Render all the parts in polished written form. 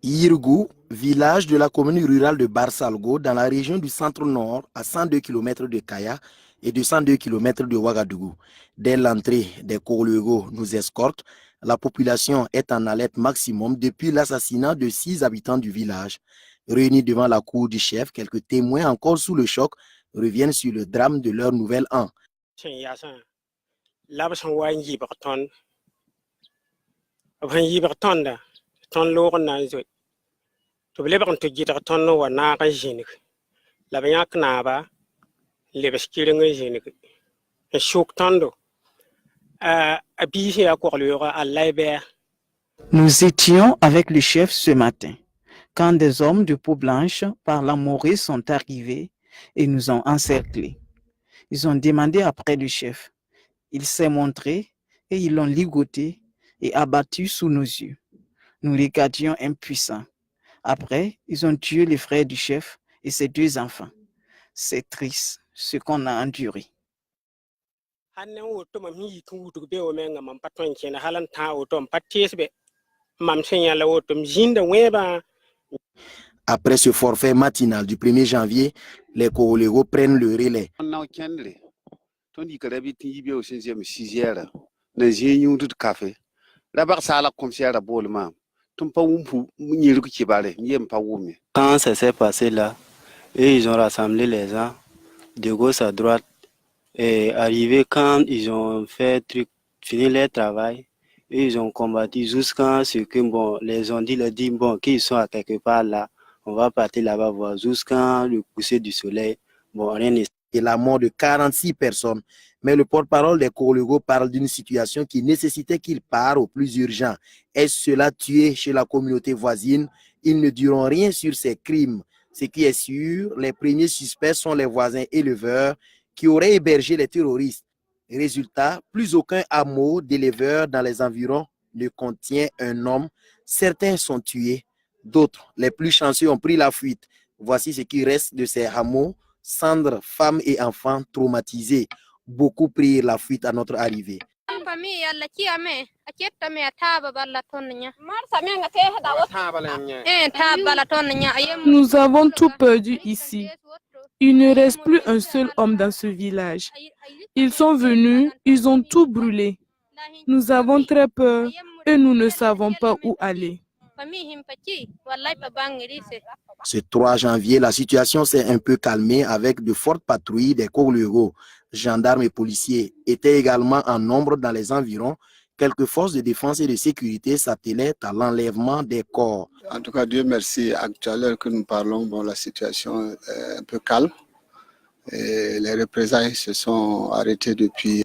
Yirgou, village de la commune rurale de Barsalgo, dans la région du centre-nord, à 102 km de Kaya et de 102 km de Ouagadougou. Dès l'entrée des Korluego nous escortent, la population est en alerte maximum depuis l'assassinat de 6 habitants du village. Réunis devant la cour du chef, quelques témoins encore sous le choc reviennent sur le drame de leur nouvel an. Nous étions avec le chef ce matin, quand des hommes de peau blanche par la morée sont arrivés et nous ont encerclés. Ils ont demandé après le chef. Il s'est montré et ils l'ont ligoté et abattu sous nos yeux. Nous regardions impuissants. Après, ils ont tué les frères du chef et ses 2 enfants. C'est triste ce qu'on a enduré. Après ce forfait matinal du 1er janvier, les Korolego prennent le relais. Quand ça s'est passé là, et ils ont rassemblé les gens de gauche à droite et arrivé quand ils ont fini leur travail, et ils ont combattu jusqu'à ce que les ont dit qu'ils sont à quelque part là, on va partir là-bas voir jusqu'à le coucher du soleil. Rien n'est. Et la mort de 46 personnes. Mais le porte-parole des Korolego parle d'une situation qui nécessitait qu'ils partent au plus urgent. Est-ce cela tué chez la communauté voisine? Ils ne diront rien sur ces crimes. Ce qui est sûr, les premiers suspects sont les voisins éleveurs qui auraient hébergé les terroristes. Résultat, plus aucun hameau d'éleveurs dans les environs ne contient un homme. Certains sont tués, d'autres, les plus chanceux, ont pris la fuite. Voici ce qui reste de ces hameaux. Cendres, femmes et enfants traumatisés. Beaucoup prirent la fuite à notre arrivée. Nous avons tout perdu ici. Il ne reste plus un seul homme dans ce village. Ils sont venus, ils ont tout brûlé. Nous avons très peur et nous ne savons pas où aller. Ce 3 janvier, la situation s'est un peu calmée avec de fortes patrouilles des Korluego. Gendarmes et policiers étaient également en nombre dans les environs. Quelques forces de défense et de sécurité s'attelaient à l'enlèvement des corps. En tout cas, Dieu merci, à l'heure que nous parlons, la situation est un peu calme. Et les représailles se sont arrêtées depuis.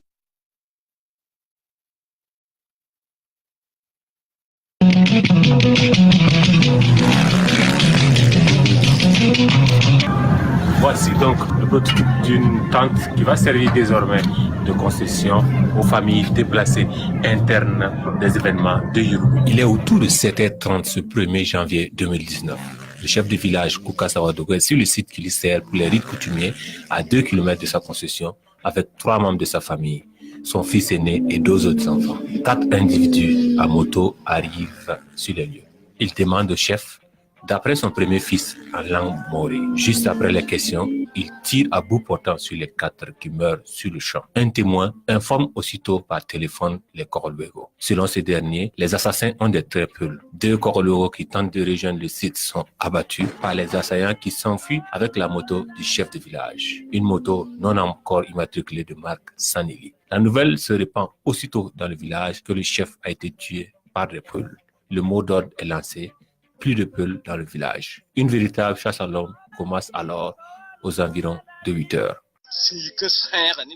Voici donc le prototype d'une tente qui va servir désormais de concession aux familles déplacées internes des événements de Yirgou. Il est autour de 7h30 ce 1er janvier 2019. Le chef de village, Kouka Sawadogo, est sur le site qui lui sert pour les rites coutumiers à 2 km de sa concession avec 3 membres de sa famille, son fils aîné et 2 autres enfants. 4 individus à moto arrivent sur les lieux. Il demande au chef, d'après son premier fils en langue morée. Juste après les questions, il tire à bout portant sur les 4 qui meurent sur le champ. Un témoin informe aussitôt par téléphone les Koroluego. Selon ces derniers, les assassins ont des trépules. 2 Koroluego qui tentent de rejoindre le site sont abattus par les assaillants qui s'enfuient avec la moto du chef de village. Une moto non encore immatriculée de marque Sanili. La nouvelle se répand aussitôt dans le village que le chef a été tué par des poules. Le mot d'ordre est lancé. Plus de peuls dans le village. Une véritable chasse à l'homme commence alors aux environs de 8 heures.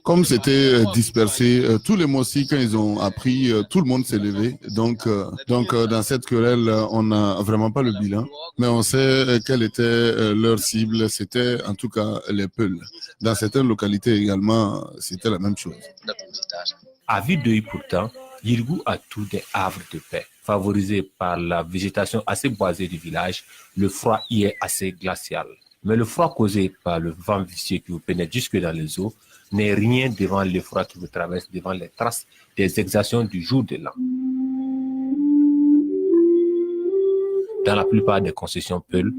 Comme c'était dispersé, tous les Mossis, quand ils ont appris, tout le monde s'est levé. Donc, dans cette querelle, on n'a vraiment pas le bilan. Mais on sait quelle était leur cible. C'était en tout cas les Peuls. Dans certaines localités également, c'était la même chose. À vue d'œil pourtant, Yirgou a tout des havres de paix. Favorisé par la végétation assez boisée du village, le froid y est assez glacial. Mais le froid causé par le vent vicieux qui vous pénètre jusque dans les eaux n'est rien devant le froid qui vous traverse devant les traces des exactions du jour de l'an. Dans la plupart des concessions Peul,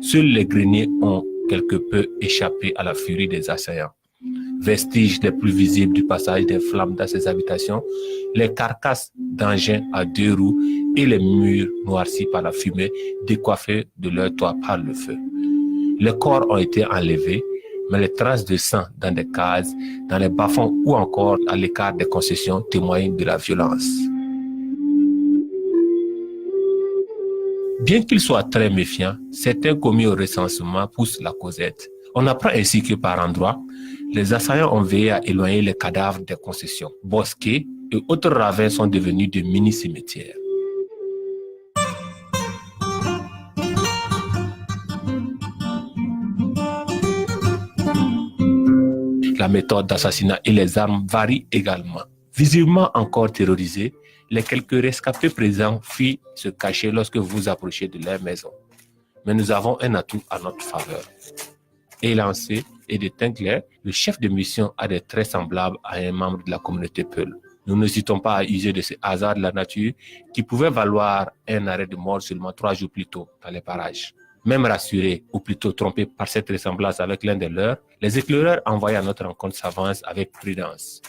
seuls les greniers ont quelque peu échappé à la furie des assaillants. Vestiges les plus visibles du passage des flammes dans ces habitations, les carcasses d'engins à 2 roues et les murs noircis par la fumée, décoiffés de leur toit par le feu. Les corps ont été enlevés, mais les traces de sang dans des cases, dans les bas-fonds ou encore à l'écart des concessions témoignent de la violence. Bien qu'ils soient très méfiants, certains commis au recensement poussent la causette. On apprend ainsi que par endroits, les assaillants ont veillé à éloigner les cadavres des concessions. Bosquets et autres ravins sont devenus de mini-cimetières. La méthode d'assassinat et les armes varient également. Visiblement encore terrorisés, les quelques rescapés présents fuient se cacher lorsque vous approchez de leur maison. Mais nous avons un atout à notre faveur. Élancé et de teint clair, le chef de mission a des traits semblables à un membre de la communauté Peul. Nous n'hésitons pas à user de ces hasards de la nature qui pouvaient valoir un arrêt de mort seulement 3 jours plus tôt dans les parages. Même rassurés, ou plutôt trompés par cette ressemblance avec l'un des leurs, les éclaireurs envoyés à notre rencontre s'avancent avec prudence.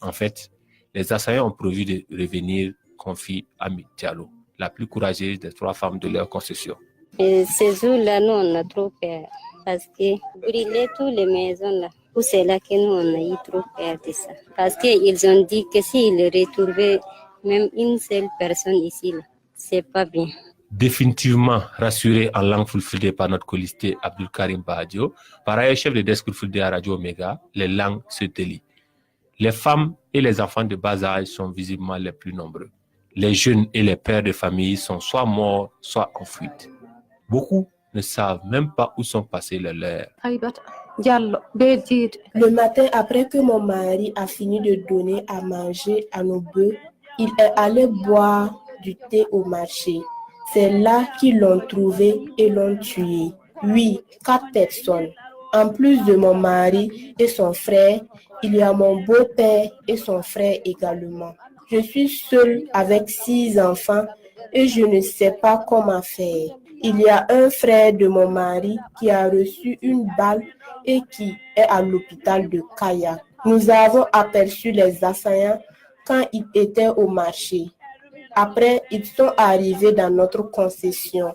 En fait, les assaillants ont prévu de revenir, confie Ami Diallo, la plus courageuse des 3 femmes de leur concession. Et ces jours-là, nous, on a trop peur. Parce que brûler toutes les maisons là, c'est là que nous on a eu trop peur de ça. Parce qu'ils ont dit que s'ils retrouvaient même une seule personne ici, là, c'est pas bien. Définitivement rassuré en langue fulfulde par notre colistier Abdul Karim Badio, par ailleurs chef de desk fulfulde à Radio Omega, les langues se délient. Les femmes et les enfants de bas âge sont visiblement les plus nombreux. Les jeunes et les pères de famille sont soit morts, soit en fuite. Beaucoup ne savent même pas où sont passés les leurs. Le matin, après que mon mari a fini de donner à manger à nos bœufs, il est allé boire du thé au marché. C'est là qu'ils l'ont trouvé et l'ont tué. Oui, 4 personnes. En plus de mon mari et son frère, il y a mon beau-père et son frère également. Je suis seule avec 6 enfants et je ne sais pas comment faire. Il y a un frère de mon mari qui a reçu une balle et qui est à l'hôpital de Kaya. Nous avons aperçu les assaillants quand ils étaient au marché. Après, ils sont arrivés dans notre concession.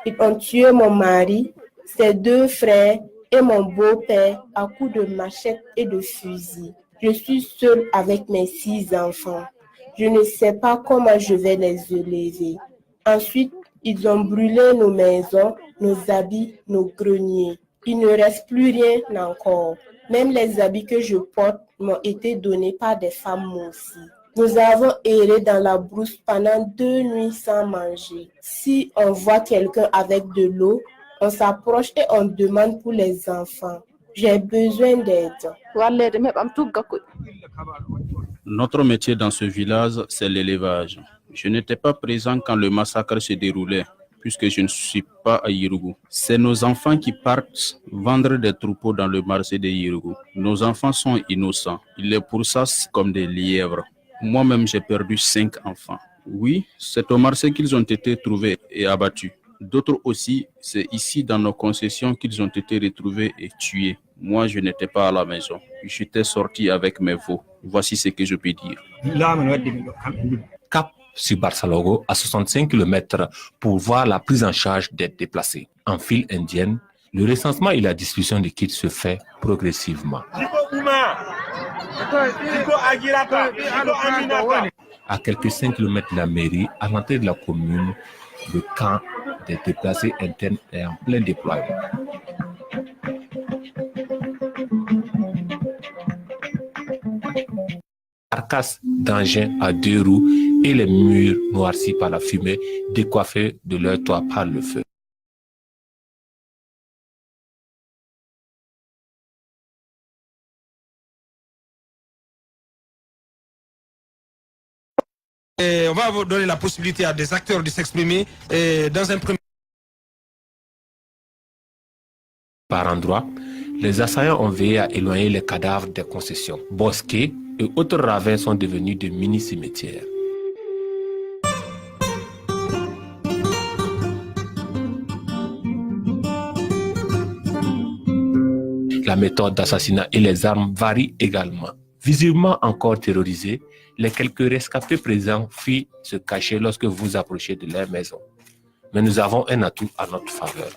Ils ont tué mon mari, ses 2 frères et mon beau-père à coups de machette et de fusil. Je suis seule avec mes 6 enfants. Je ne sais pas comment je vais les élever. Ensuite, ils ont brûlé nos maisons, nos habits, nos greniers. Il ne reste plus rien encore. Même les habits que je porte m'ont été donnés par des femmes aussi. Nous avons erré dans la brousse pendant 2 nuits sans manger. Si on voit quelqu'un avec de l'eau, on s'approche et on demande pour les enfants. J'ai besoin d'aide. Notre métier dans ce village, c'est l'élevage. Je n'étais pas présent quand le massacre se déroulait, puisque je ne suis pas à Yirougou. C'est nos enfants qui partent vendre des troupeaux dans le marché de Yirougou. Nos enfants sont innocents. Ils les pourchassent comme des lièvres. Moi-même, j'ai perdu 5 enfants. Oui, c'est au marché qu'ils ont été trouvés et abattus. D'autres aussi, c'est ici dans nos concessions qu'ils ont été retrouvés et tués. Moi, je n'étais pas à la maison. J'étais sorti avec mes veaux. Voici ce que je peux dire. Cap sur Barsalogo, à 65 km, pour voir la prise en charge des déplacés. En file indienne, le recensement et la distribution des kits se fait progressivement. À quelques 5 km de la mairie, à l'entrée de la commune, le camp des déplacés internes est en plein déploiement. Carcasses d'engins à 2 roues et les murs noircis par la fumée, décoiffés de leur toit par le feu. Et on va vous donner la possibilité à des acteurs de s'exprimer dans un premier. Par endroits, les assaillants ont veillé à éloigner les cadavres des concessions. Bosquets et autres ravins sont devenus de mini-cimetières. méthode d'assassinat et les armes varient également. Visiblement encore terrorisés, les quelques rescapés présents fuient se cacher lorsque vous approchez de leur maison. Mais nous avons un atout à notre faveur.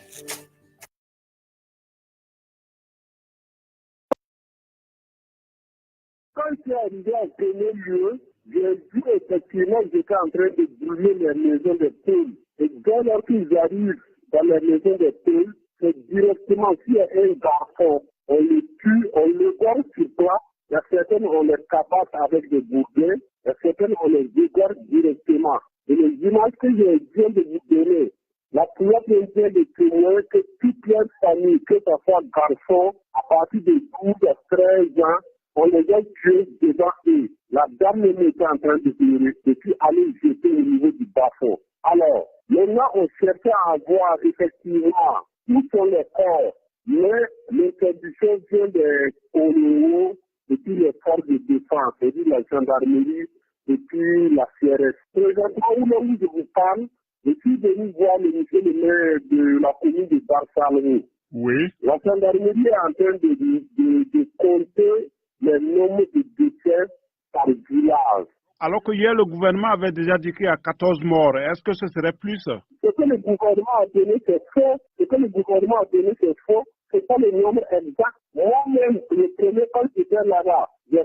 Quand je suis arrivé en premier lieu, j'ai vu effectivement que j'étais en train de brûler les maisons des poules. Et dès lors qu'ils arrivent dans les maisons des poules, c'est directement s'il y a un garçon, on le tue, on le garde sur place. Il y a certaines, on les capace avec des bourgades, il y a certaines, on les égorge directement. Et les images que je viens de vous donner, la plupart vient de témoigner que toute leur famille, que ce soit garçon, à partir de 12 à 13 ans, on les a tués devant eux. La dame même était en train de pleurer et puis aller jeter au niveau du bas-fond. Alors, maintenant, on cherchait à voir effectivement où sont les corps, mais l'interdiction vient des coloniaux et puis les forces de défense, c'est-à-dire la gendarmerie et puis la CRS. Présentement, où je vous parle, je suis venu voir le monsieur le maire de la commune de Barsalou. Oui. La gendarmerie est en train de compter les nombres de décès par village. Alors que hier, le gouvernement avait déjà dit qu'il y a 14 morts. Est-ce que ce serait plus? Ce que le gouvernement a donné, c'est faux. Ce que le gouvernement a donné, c'est faux. Ce n'est pas le nombre exact. Moi-même, le premier, quand j'étais là-bas, j'ai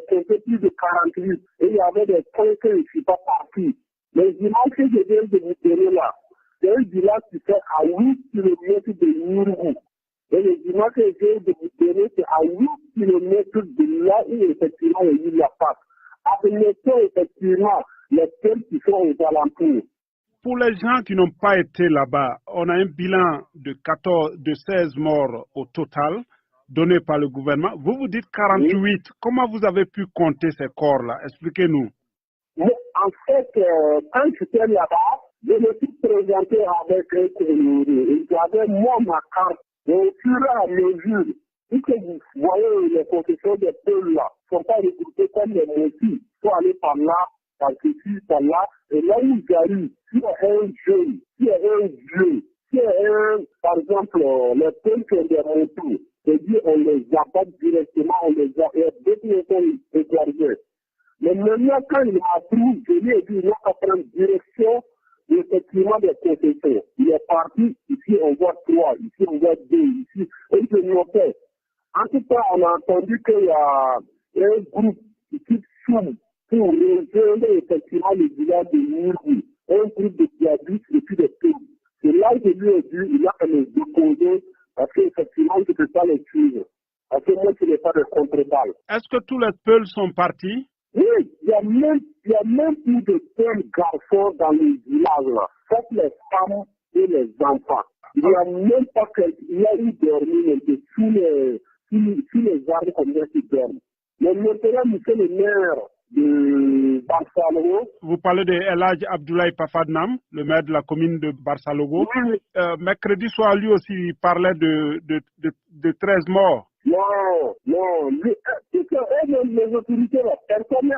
compté plus de 48. Et il y avait des points que je ne suis pas parti. Les images que je viens de vous donner là, c'est un village qui fait à 8 km de Nurou. Et les images que je viens de vous donner, c'est à 8 km de là où effectivement il y a eu la passe. Admettons effectivement les terres qui sont aux alentours. Pour les gens qui n'ont pas été là-bas, on a un bilan de 16 morts au total donné par le gouvernement. Vous vous dites 48. Oui. Comment vous avez pu compter ces corps-là? Expliquez-nous. En fait, quand j'étais là-bas, je me suis présenté avec un coloré. J'avais moi ma carte. Et au fur et à mesure, tout que vous voyez les concessions des peuls là, ne sont pas regroupés comme les motifs. Il faut aller par là, par ceci, par là. Et là où j'arrive, s'il y a un jeune, s'il y a un vieux, s'il y a par exemple, les peuls qui ont des motos, c'est-à-dire on les abat directement, on les a, et dès qu'ils sont égorgés. Mais maintenant, quand il m'a pris, je lui ai dit, il va prendre direction effectivement des concessions. Il est parti, ici on voit 3, ici on voit 2, ici, et je notais. En tout cas, on a entendu qu'il y a un groupe qui somme pour rejoindre effectivement le village de Nurou, un groupe de djihadistes et puis des pays. C'est là que je lui ai dit, il a qu'à me déposer, parce qu'effectivement, je ne peux pas les suivre. Parce que moi, je n'ai pas de contre-balle. Est-ce que tous les Peuls sont partis? Oui, il y a même plus de 5 garçons dans les villages là, sauf les femmes et les enfants. Il n'y a même pas qu'il y a eu dormi sous les arbres comme ça qui dorment. Mais maintenant, monsieur le maire de Barsalou. Vous parlez de El Hadj Abdoulaye Pafadnam, le maire de la commune de Barsalou. Oui. Mercredi soir, lui aussi, il parlait de 13 morts. Non, les autorités, la personne